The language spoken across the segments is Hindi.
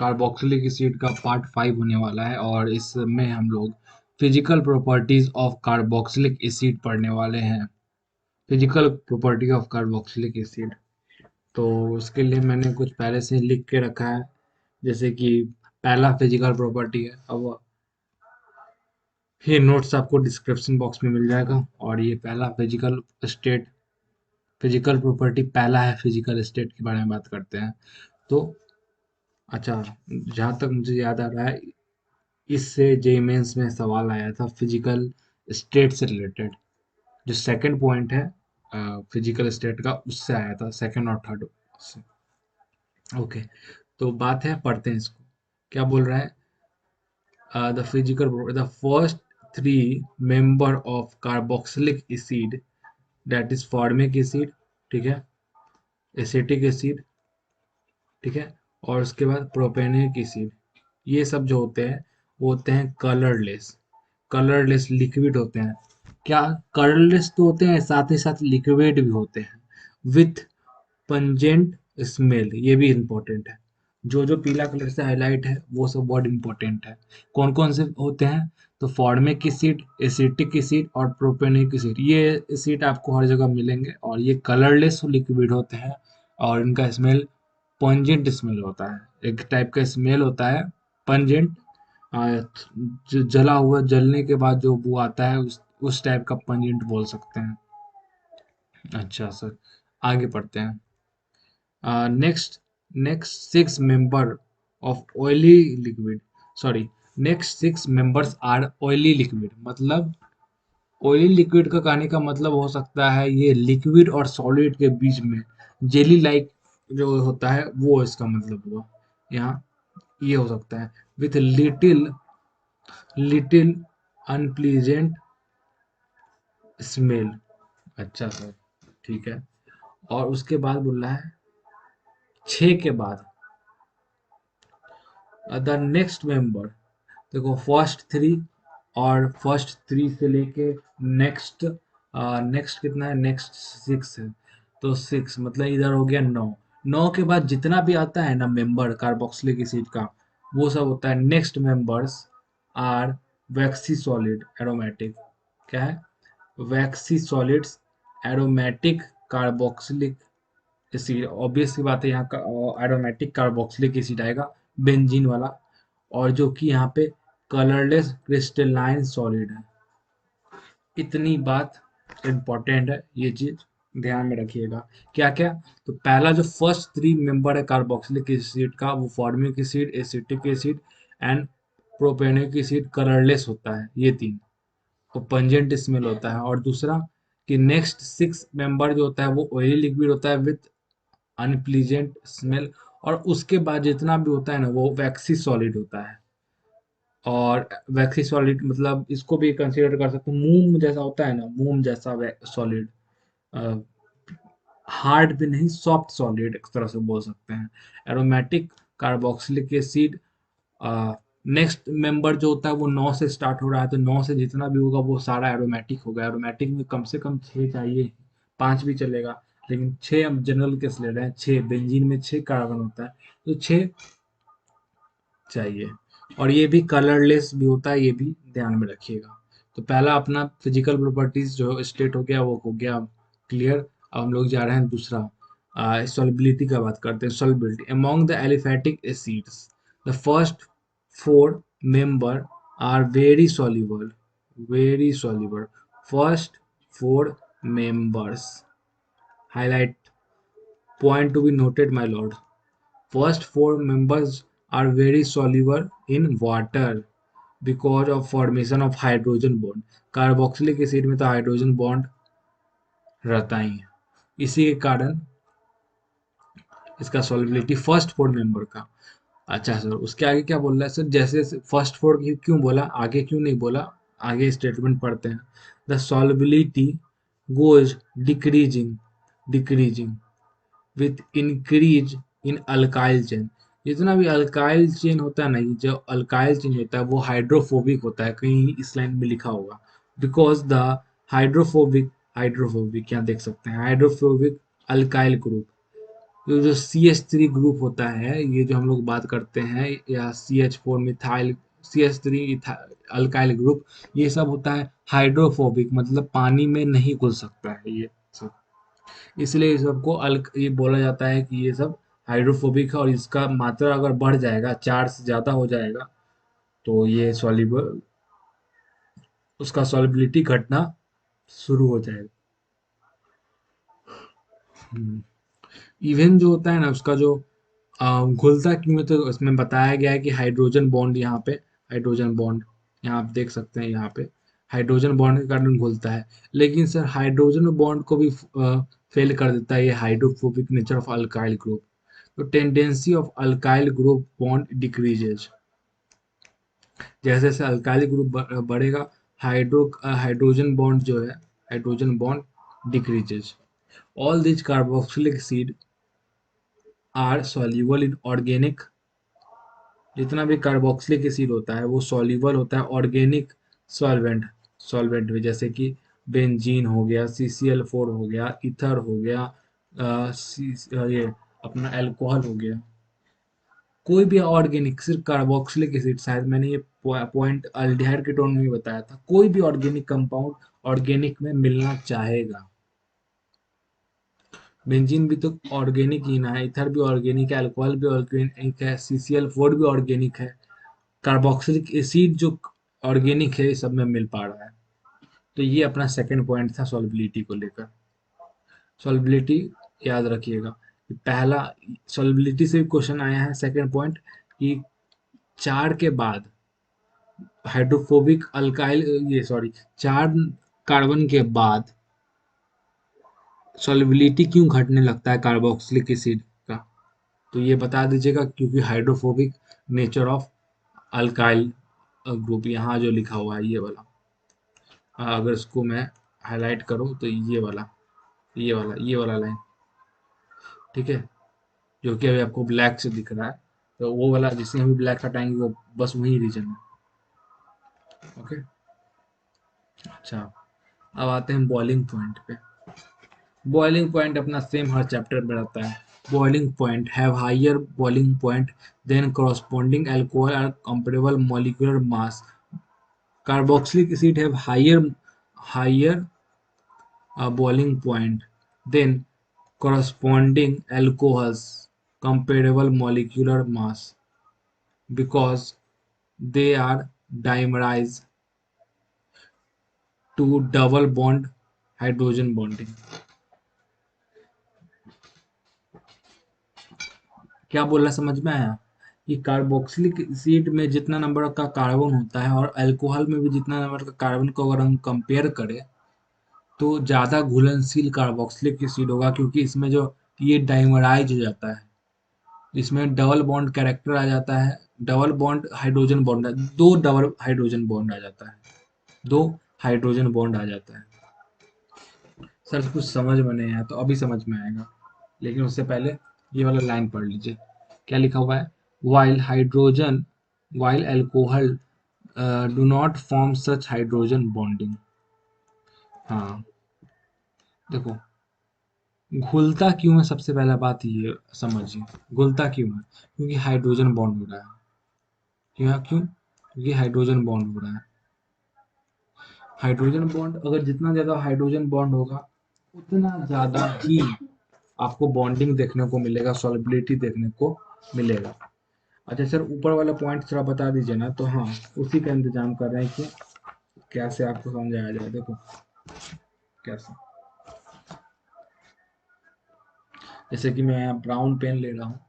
कार्बोक्सिलिक एसिड का पार्ट 5 होने वाला है और इसमें हम लोग physical properties of carboxylic acid पढ़ने वाले हैं। Physical property of carboxylic acid. तो उसके लिए मैंने कुछ पहले से लिख के रखा है, जैसे कि पहला फिजिकल प्रॉपर्टी है। अब ये नोट्स आपको डिस्क्रिप्शन बॉक्स में मिल जाएगा। और ये पहला स्टेट फिजिकल प्रॉपर्टी पहला है, फिजिकल स्टेट के बारे में बात करते हैं। तो अच्छा, जहाँ तक मुझे याद आ रहा है, इससे जेईई मेंस में सवाल आया था फिजिकल स्टेट से रिलेटेड। जो सेकंड पॉइंट है फिजिकल स्टेट का, उससे आया था, सेकंड और थर्ड से। ओके, तो बात है, पढ़ते हैं इसको। क्या बोल रहा है? The first three member of carboxylic acid, that is formic acid, ठीक है, एसिटिक एसिड, ठीक है, और उसके बाद प्रोपेनिक एसिड, ये सब जो होते हैं वो होते हैं कलरलेस लिक्विड होते हैं। क्या? कलरलेस तो होते हैं, साथ ही साथ लिक्विड भी होते हैं, विथ पंजेंट स्मेल। ये भी इंपॉर्टेंट है। जो जो पीला कलर से हाईलाइट है वो सब बहुत इंपॉर्टेंट है। कौन कौन से होते हैं? तो फॉर्मिक एसिड, एसिटिक एसिड और प्रोपेनिक एसिड, ये एसिड आपको हर जगह मिलेंगे और ये कलरलेस लिक्विड होते हैं। और इनका स्मेल पंजेंट स्मेल होता है, एक टाइप का स्मेल होता है, पंजेंट। जला हुआ, जलने के बाद जो बू आता है, उस टाइप का पंजेंट बोल सकते हैं। अच्छा सर, आगे पढ़ते हैं। Next next six member of oily liquid, sorry, next six members are oily liquid. मतलब ऑयली लिक्विड का कहने का मतलब हो सकता है ये लिक्विड और सॉलिड के बीच में जेली लाइक जो होता है, वो इसका मतलब हुआ यहाँ। ये हो सकता है with little little unpleasant smell. अच्छा सर, ठीक है। और उसके बाद बोल रहा है, छः के बाद द नेक्स्ट मेंबर। देखो, फर्स्ट थ्री और फर्स्ट थ्री से लेके नेक्स्ट नेक्स्ट कितना है, नेक्स्ट सिक्स है। तो सिक्स मतलब इधर हो गया नौ। नौ के बाद जितना भी आता है ना मेंबर कार्बोक्सिलिक एसिड का, वो सब होता है next members are waxy solid aromatic. क्या है? Waxy solids aromatic carboxylic acid. Obvious सी बात है, यहाँ का एरोमेटिक कार्बोक्सिलिक एसिड आएगा, बेंजीन वाला। और जो कि यहाँ पे कलरलेस क्रिस्टलाइन सॉलिड है। इतनी बात इम्पोर्टेंट है, ये चीज ध्यान में रखिएगा। क्या क्या? तो पहला जो फर्स्ट थ्री मेंबर है कार्बोक्सिलिक एसिड का, वो formic acid, acetic acid and propanoic acid, colourless होता है, ये तीन। वो पंजेंट स्मेल होता है। और दूसरा कि नेक्स्ट सिक्स मेंबर जो होता है वो ऑयली लिक्विड होता है विथ अनप्लीजेंट स्मेल। और उसके बाद जितना भी होता है ना, वो वैक्सी सॉलिड होता है। और वैक्सी सॉलिड मतलब इसको भी कंसीडर कर सकते हैं, मोम जैसा होता है ना, मोम जैसा सॉलिड, हार्ड भी नहीं, सॉफ्ट सॉलिड एक तरह से बोल सकते हैं। Aromatic carboxylic acid. Next member जो होता है वो 9 से स्टार्ट हो रहा है, तो 9 से जितना भी होगा वो सारा एरोमेटिक होगा। एरोमेटिक में कम से कम 6 चाहिए, 5 भी चलेगा, लेकिन 6 हम जनरल केस ले रहे हैं। 6 बेंजीन में 6 कार्बन होता है, तो 6 चाहिए। और ये भी कलरलेस भी होता है, ये भी ध्यान में रखिएगा। तो पहला अपना फिजिकल प्रॉपर्टीज जो स्टेट हो गया, वो हो गया क्लियर। अब हम लोग जा रहे हैं दूसरा, सॉल्युबिलिटी का बात करते हैं। Solubility among the aliphatic acids, the first four member are very soluble. First four members, highlight, point to be noted my lord. First four members are very soluble in water because of formation of hydrogen bond. Carboxylic acid में तो हाइड्रोजन बॉन्ड रहता ही है, इसी के कारण इसका सॉल्युबिलिटी फर्स्ट फोर मेंबर का। अच्छा सर, उसके आगे क्या बोल रहा है सर? जैसे फर्स्ट फोर क्यों बोला, आगे क्यों नहीं बोला? आगे स्टेटमेंट पढ़ते हैं। The solubility goes decreasing decreasing with increase in alkyl chain. जितना भी अल्काइल चेन होता है ना, ये जो अल्काइल चेन होता है वो हाइड्रोफोबिक होता है, कहीं इस लाइन में लिखा होगा। बिकॉज द हाइड्रोफोबिक हाइड्रोफोबिक क्या देख सकते हैं, हाइड्रोफोबिक अल्काइल ग्रुप तो जो CH3 ग्रुप होता है, ये जो हम लोग बात करते हैं, या CH4 methyl, CH3 alkyl group, ये सब होता है हाइड्रोफोबिक, मतलब पानी में नहीं घुल सकता है ये सब। इसलिए इस सबको ये बोला जाता है कि ये सब हाइड्रोफोबिक है, और इसका मात्रा अगर बढ़ जाएगा, 4 से ज़्यादा हो जाएगा, तो ये सॉल्युबल, उसका सॉल्युबिलिटी घटना शुरू हो जाएगा। इवन जो होता है ना, उसका जो घुलता क्यों है, तो इसमें बताया गया है कि हाइड्रोजन बॉन्ड, यहाँ पे हाइड्रोजन बॉन्ड, यहाँ आप देख सकते हैं, यहाँ पे हाइड्रोजन बॉन्ड के कारण घुलता है। लेकिन सर हाइड्रोजन बॉन्ड को भी फेल कर देता है ये hydrophobic nature of alkyl group. तो tendency of alkyl group bond decreases, जैसे जैसे अल्काइल ग्रुप बढ़ेगा, हाइड्रोजन बॉन्ड जो है, hydrogen bond decreases. All this carboxylic acid are soluble in organic, जितना भी कार्बोक्सिलिक एसिड होता है वो सॉल्युबल होता है ऑर्गेनिक सॉल्वेंट, सॉल्वेंट में, जैसे कि बेंजीन हो गया, CCl4 हो गया, ईथर हो गया, ये अपना अल्कोहल हो गया, कोई भी ऑर्गेनिक, सिर्फ कार्बोक्सिलिक एसिड, शायद मैंने ये पॉइंट अल्डिहाइड कीटोन में भी बताया था, कोई भी ऑर्गेनिक कंपाउंड ऑर्गेनिक में मिलना चाहेगा। बेंजीन भी तो ऑर्गेनिक ही ना है, इथर भी ऑर्गेनिक है, अल्कोहल भी ऑर्गेनिक है, CCl4 भी ऑर्गेनिक है, कार्बोक्सिलिक एसिड जो ऑर्गेनिक है, ये सब में मिल पा रहा है। तो ये अपना सेकंड पॉइंट था सॉल्युबिलिटी को लेकर। सॉल्युबिलिटी याद रखिएगा, पहला सॉल्युबिलिटी से भी क्वेश्चन आया है, सेकंड पॉइंट कि 4 के बाद हाइड्रोफोबिक अल्काइल, ये सॉरी, 4 कार्बन के बाद सॉल्युबिलिटी क्यों घटने लगता है कार्बोक्सिलिक एसिड का, तो ये बता दीजिएगा, क्योंकि hydrophobic nature of alkyl group, यहाँ जो लिखा हुआ है ये वाला, अगर इसको मैं हाईलाइट करूँ तो ये वाला लाइन, ठीक है, जो कि अभी आपको ब्लैक से दिख रहा है, तो वो वाला जिसमें अभी ब्लैक हटाएंगे वो बस वही रीजन है। ओके, अच्छा, अब आते हैं बॉइलिंग पॉइंट पे। बॉइलिंग पॉइंट अपना सेम हर चैप्टर में रहता है। Boiling point have higher boiling point than corresponding alcohol or comparable molecular mass. Carboxylic acid have higher boiling point then corresponding alcohols comparable molecular mass because they are dimerized to double bond hydrogen bonding. क्या बोलना समझ में आया? कि कार्बोक्सिलिक एसिड में जितना नंबर का कार्बन होता है और अल्कोहल में भी जितना नंबर का कार्बन को अगर हम कंपेयर करें, तो ज़्यादा घुलनशील कार्बोक्सिलिक एसिड होगा, क्योंकि इसमें जो ये डाइमराइज हो जाता है, इसमें डबल बॉन्ड कैरेक्टर आ जाता है, डबल बॉन्ड हाइड्रोजन बॉन्ड, दो डबल हाइड्रोजन बॉन्ड आ जाता है, दो हाइड्रोजन बॉन्ड आ जाता है। सर कुछ समझ में नहीं आया तो अभी समझ में आएगा, लेकिन उससे पहले ये वाला लाइन पढ़ लीजिए, क्या लिखा हुआ है, while alcohol do not form such hydrogen bonding. हाँ, देखो, घुलता क्यों है, सबसे पहला बात ये समझिए, घुलता क्यों है, क्योंकि हाइड्रोजन बॉन्ड हो रहा है। क्यों? क्योंकि हाइड्रोजन बॉन्ड हो रहा है। हाइड्रोजन बॉन्ड, अगर जितना ज्यादा हाइड्रोजन बॉन्ड होगा, उतना ज्यादा ही आपको बॉन्डिंग देखने को मिलेगा, सॉलिबिलिटी देखने को मिलेगा। अच्छा सर, ऊपर वाला पॉइंट थोड़ा बता दीजिए ना, तो हाँ, उसी का इंतजाम कर रहे हैं कि कैसे आपको समझाया जाए। देखो कैसे, जैसे कि मैं ब्राउन पेन ले रहा हूँ,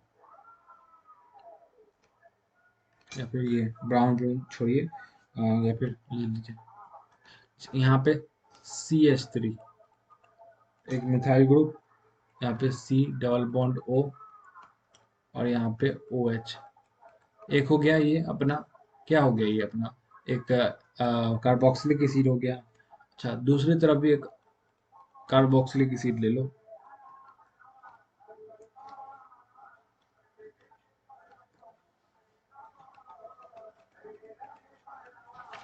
या फिर ये ब्राउन पेन छोड़िए, या फिर ये लीजिए, यहाँ पे CH3, एक मिथाइल ग्रुप, यहाँ पे C डबल बॉन्ड O, और यहाँ पे OH, एक हो गया ये अपना, क्या हो गया ये अपना, एक कार्बोक्सिलिक एसिड हो गया। अच्छा, दूसरी तरफ भी एक कार्बोक्सिलिक एसिड ले लो,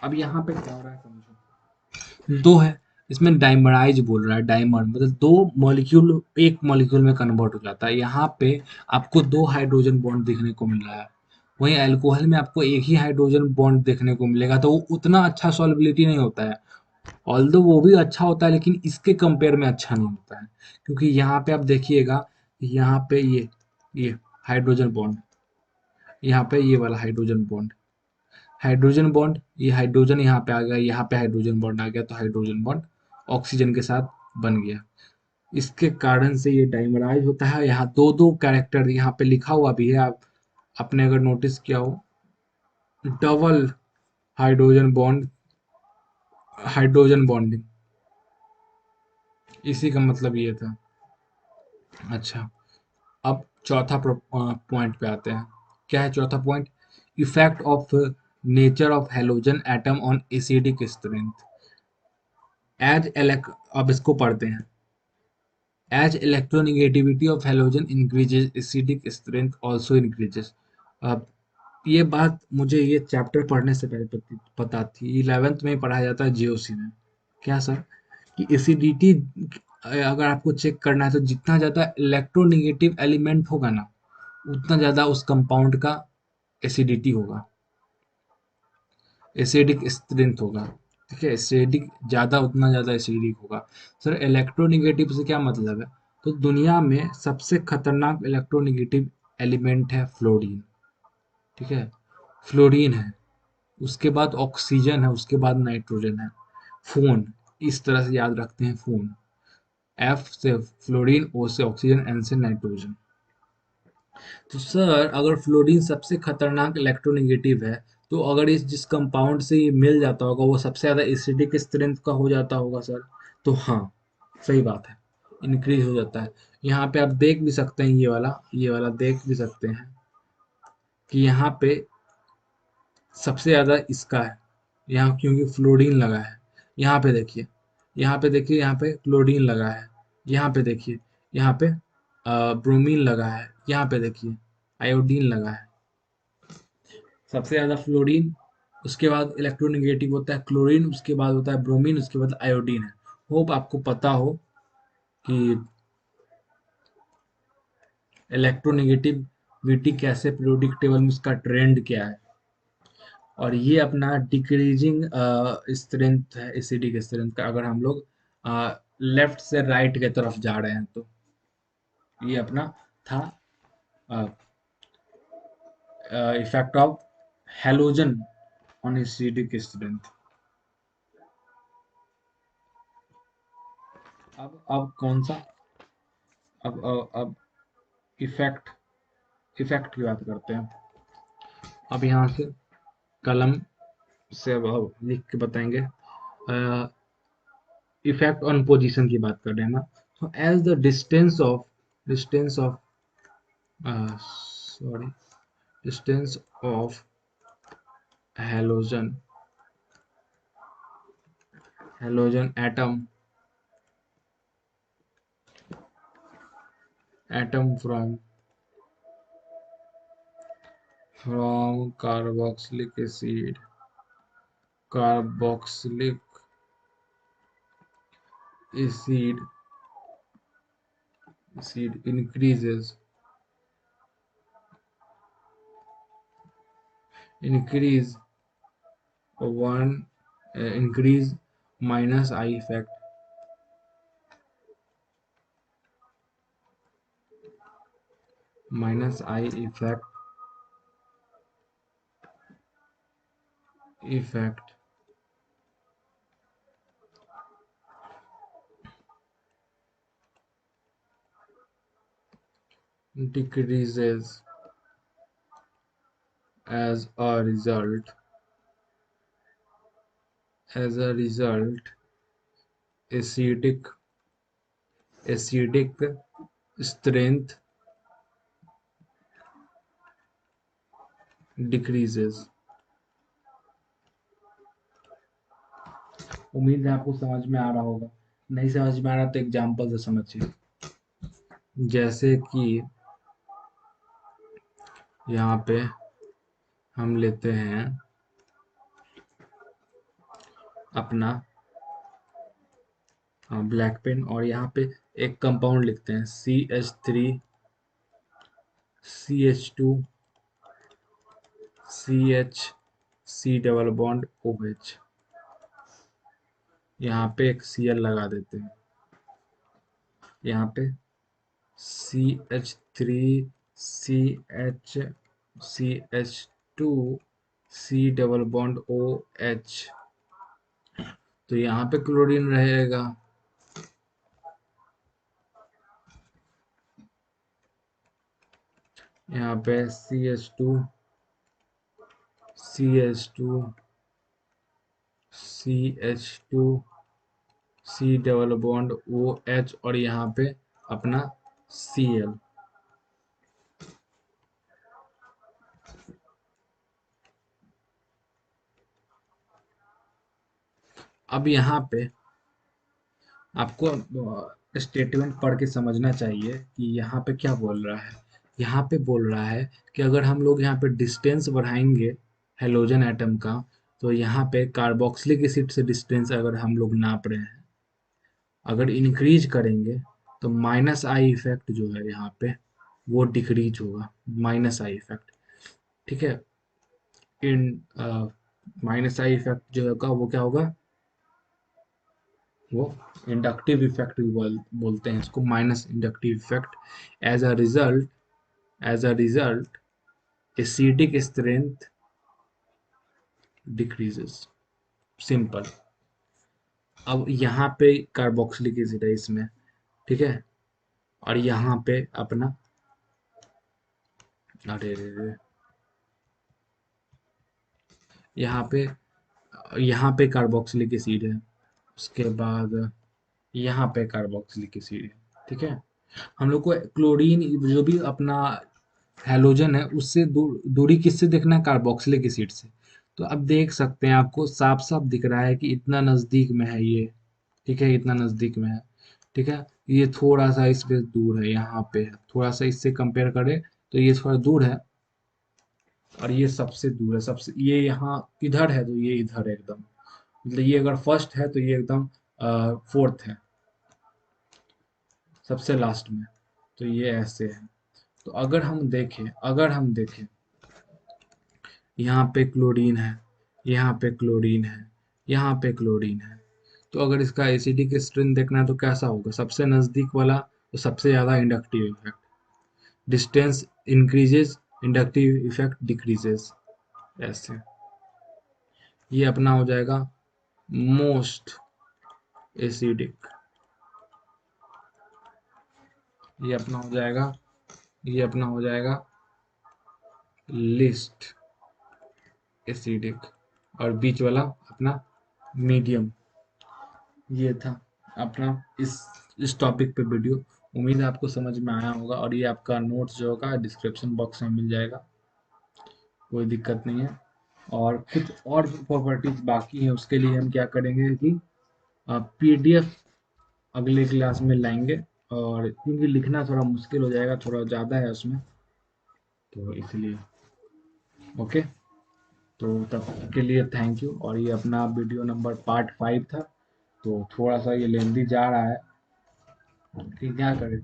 अब यहाँ पे क्या हो रहा है समझो, दो है, इसमें डाइमराइज बोल रहा है, डाइमर मतलब दो मॉलिक्यूल एक मॉलिक्यूल में कन्वर्ट हो जाता है। यहाँ पे आपको दो हाइड्रोजन बॉन्ड देखने को मिल रहा है, वहीं अल्कोहल में आपको एक ही हाइड्रोजन बॉन्ड देखने को मिलेगा, तो वो उतना अच्छा सॉल्बिलिटी नहीं होता है। ऑल्दो वो भी अच्छा होता है लेकिन इसके कंपेयर में अच्छा नहीं होता है, क्योंकि यहाँ पे आप देखिएगा, यहाँ पे ये हाइड्रोजन बॉन्ड, यहाँ पे ये वाला हाइड्रोजन बॉन्ड, हाइड्रोजन बॉन्ड, ये हाइड्रोजन यहाँ पे आ गया, यहाँ पे हाइड्रोजन बॉन्ड आ गया, तो हाइड्रोजन बॉन्ड ऑक्सीजन के साथ बन गया। इसके कारण से ये डाइमराइज होता है। यहाँ दो दो कैरेक्टर यहाँ पे लिखा हुआ भी है, आप आपने अगर नोटिस किया हो, double hydrogen bond, hydrogen bonding, इसी का मतलब ये था। अच्छा, अब चौथा पॉइंट पे आते हैं। क्या है चौथा point? Effect of nature of halogen atom on acidic strength. As elect अब इसको पढ़ते हैं। As electronegativity of halogen increases acidic strength also increases. अब ये बात मुझे ये चैप्टर पढ़ने से पहले पता थी, 11th में पढ़ाया जाता है जीओसी में। क्या सर? कि एसिडिटी अगर आपको चेक करना है तो जितना ज़्यादा इलेक्ट्रोनेगेटिव एलिमेंट होगा ना, उतना ज़्यादा उस कंपाउंड का एसिडिटी होगा, एसिडिक स्ट्रेंथ होगा। ठीक है, एसिडिक ज़्यादा उतना ज़्यादा एसिडिक होगा। सर इलेक्ट्रोनेगेटिव से क्या मतलब है? तो दुनिया में सबसे खतरनाक इलेक्ट्रोनेगेटिव एलिमेंट है फ्लोरीन। ठीक है, फ्लोरीन है, उसके बाद ऑक्सीजन है, उसके बाद नाइट्रोजन है। फोन, इस तरह से याद रखते हैं, फोन, एफ से फ्लोरीन, ओ से ऑक्सीजन, एन से नाइट्रोजन। तो सर अगर फ्लोरीन सबसे खतरनाक इलेक्ट्रोनेगेटिव है, तो अगर इस जिस कंपाउंड से ये मिल जाता होगा वो सबसे ज़्यादा एसिडिक स्ट्रेंथ का हो जाता होगा सर। तो हाँ, सही बात है, इंक्रीज हो जाता है। यहाँ पे आप देख भी सकते हैं, ये वाला देख भी सकते हैं कि यहाँ पे सबसे ज़्यादा इसका है, यहाँ क्योंकि फ्लोरीन लगा है। यहाँ पे देखिए, यहाँ पे देखिए, यहाँ पे क्लोरीन लगा है। यहाँ पे देखिए, यहाँ पे ब्रोमीन लगा है। यहाँ पे देखिए आयोडीन लगा है। सबसे ज़्यादा फ्लोरीन, उसके बाद इलेक्ट्रोनेगेटिव होता है क्लोरीन, उसके बाद होता है ब्रोमीन, उसके बाद आयोडीन है। होप आपको पता हो कि इलेक्ट्रोनेगेटिविटी कैसे, पीरियोडिक टेबल में उसका ट्रेंड क्या है। और ये अपना डिक्रीजिंग स्ट्रेंथ है, एसिडिक स्ट्रेंथ का, अगर हम लोग लेफ्ट से राइट की तरफ जा रहे हैं तो। ये अपना था effect of halogen on acidic strength. अब कौन सा, अब इफेक्ट, इफेक्ट की बात करते हैं। अब यहाँ से कलम से अब लिख के बताएंगे। इफेक्ट ऑन पोजीशन की बात कर रहे हैं ना, तो as the distance of sorry distance of halogen halogen atom from carboxylic acid increases increase one increase minus I effect, minus I effect decreases as a result acidic acidic strength decreases। उम्मीद है आपको समझ में आ रहा होगा, नहीं समझ में आ रहा तो एग्जांपल से समझिए। जैसे कि यहाँ पे हम लेते हैं अपना हाँ ब्लैक पेन, और यहाँ पे एक कंपाउंड लिखते हैं CH3CH4CH, C double bond OH, यहाँ पे एक Cl लगा देते हैं, यहाँ पे CH3CH, CH2, C double bond OH, तो यहाँ पे क्लोरीन रहेगा। यहाँ पे CH2, डबल बॉन्ड OH, और यहाँ पे अपना Cl। अब यहाँ पे आपको स्टेटमेंट पढ़ के समझना चाहिए कि यहाँ पे क्या बोल रहा है। यहाँ पे बोल रहा है कि अगर हम लोग यहाँ पे डिस्टेंस बढ़ाएंगे हेलोजन एटम का, तो यहाँ पे कार्बोक्सिलिक एसिड से डिस्टेंस अगर हम लोग नाप रहे हैं, अगर इंक्रीज करेंगे तो माइनस आई इफेक्ट जो है यहाँ पे वो डिक्रीज होगा, माइनस आई इफेक्ट। ठीक है, इन माइनस आई इफेक्ट जो होगा वो क्या होगा, वो इंडक्टिव इफेक्ट भी बोलते हैं इसको, minus inductive effect. As a result as a result, acidic strength decreases, simple. अब यहाँ पे कार्बोक्सिलिक एसिड है इसमें, ठीक है, और यहाँ पे अपना, अरे रे रे, यहाँ पे कार्बोक्सिलिक एसिड है, उसके बाद यहाँ पे कार्बोक्सिलिक एसिड है। ठीक है, हम लोग को क्लोरीन जो भी अपना हैलोजन है उससे दूरी किससे देखना है, कार्बोक्सिलिक एसिड से। तो अब देख सकते हैं, आपको साफ साफ दिख रहा है कि इतना नज़दीक में है ये। ठीक है, इतना नज़दीक में है। ठीक है, ये थोड़ा सा इससे दूर है, यहाँ पे है थोड़ा सा, इससे कंपेयर करें तो ये थोड़ा दूर है, और ये सबसे दूर है, सबसे ये यहाँ इधर है तो ये इधर है एकदम, मतलब ये अगर फर्स्ट है तो ये एकदम फोर्थ है, सबसे लास्ट में, तो ये ऐसे है। तो अगर हम देखें यहाँ पे क्लोरीन है, यहाँ पे क्लोरीन है, यहाँ पे क्लोरीन है, तो अगर इसका एसिडिक स्ट्रेंथ देखना है तो कैसा होगा, सबसे नज़दीक वाला तो सबसे ज़्यादा inductive effect, distance increases, inductive effect decreases, ऐसे। ये अपना हो जाएगा मोस्ट एसिडिक, ये अपना हो जाएगा, ये अपना हो जाएगा लिस्ट एसिडिक, और बीच वाला अपना मीडियम। ये था अपना इस टॉपिक पे वीडियो। उम्मीद है आपको समझ में आया होगा, और ये आपका नोट्स जो होगा डिस्क्रिप्शन बॉक्स में मिल जाएगा, कोई दिक्कत नहीं है। और कुछ और भी प्रॉपर्टीज बाकी है, उसके लिए हम क्या करेंगे कि PDF अगले क्लास में लाएंगे, और क्योंकि लिखना थोड़ा मुश्किल हो जाएगा, थोड़ा ज़्यादा है उसमें, तो इसलिए। ओके, तो तब के लिए थैंक यू। और ये अपना वीडियो नंबर पार्ट 5 था, तो थोड़ा सा ये लेंदी जा रहा है कि क्या करें,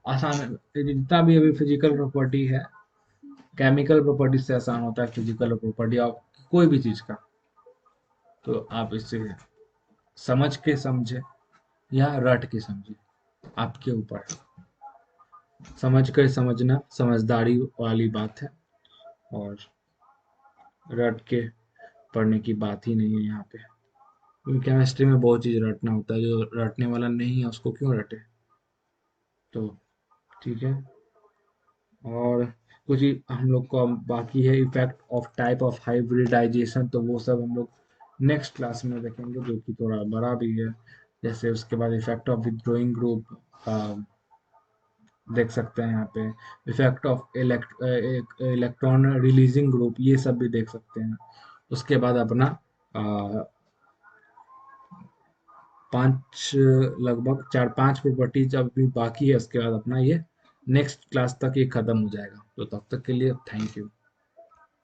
आसान, जितना भी अभी फिजिकल प्रॉपर्टी है, केमिकल प्रॉपर्टी से आसान होता है फिजिकल प्रॉपर्टी, और कोई भी चीज़ का, तो आप इसे समझ के समझे या रट के समझे, आपके ऊपर है। समझ कर समझना समझदारी वाली बात है, और रट के पढ़ने की बात ही नहीं है यहाँ पे, क्योंकि केमिस्ट्री में बहुत चीज़ रटना होता है, जो रटने वाला नहीं है उसको क्यों रटे। तो ठीक है, और कुछ ही हम लोग को बाकी है, effect of type of hybridisation, तो वो सब हम लोग नेक्स्ट क्लास में देखेंगे, जो कि थोड़ा बड़ा भी है। जैसे उसके बाद इफेक्ट ऑफ विथड्रॉइंग ग्रुप देख सकते हैं यहाँ पे, effect of electron releasing group, ये सब भी देख सकते हैं। उसके बाद अपना अ, पांच, लगभग 4-5 प्रॉपर्टी जब भी बाकी है, उसके बाद अपना ये नेक्स्ट क्लास तक ये खत्म हो जाएगा। तो तब तक के लिए थैंक यू।